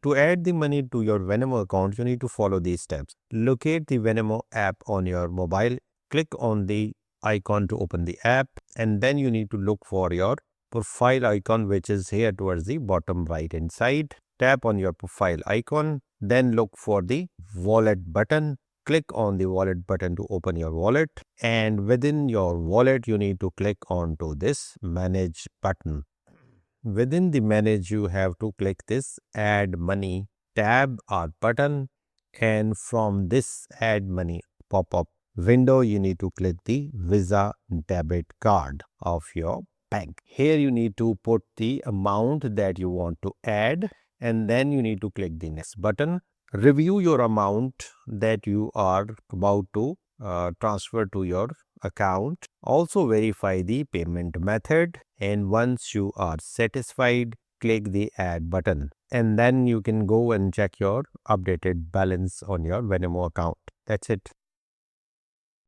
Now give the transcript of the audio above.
To add the money to your Venmo account, you need to follow these steps. Locate the Venmo app on your mobile. Click on the icon to open the app, and then you need to look for your profile icon, which is here towards the bottom right hand side. Tap on your profile icon, then look for the wallet button. Click on the wallet button to open your wallet, and within your wallet you need to click on to this manage button. Within the manage, you have to click this add money tab or button, and from this add money pop-up window you need to click the Visa debit card of your bank. Here you need to put the amount that you want to add, and then you need to click the next button. Review your amount that you are about to transfer to your account. Also verify the payment method, and once you are satisfied, click the add button, and then you can go and check your updated balance on your Venmo account. That's it.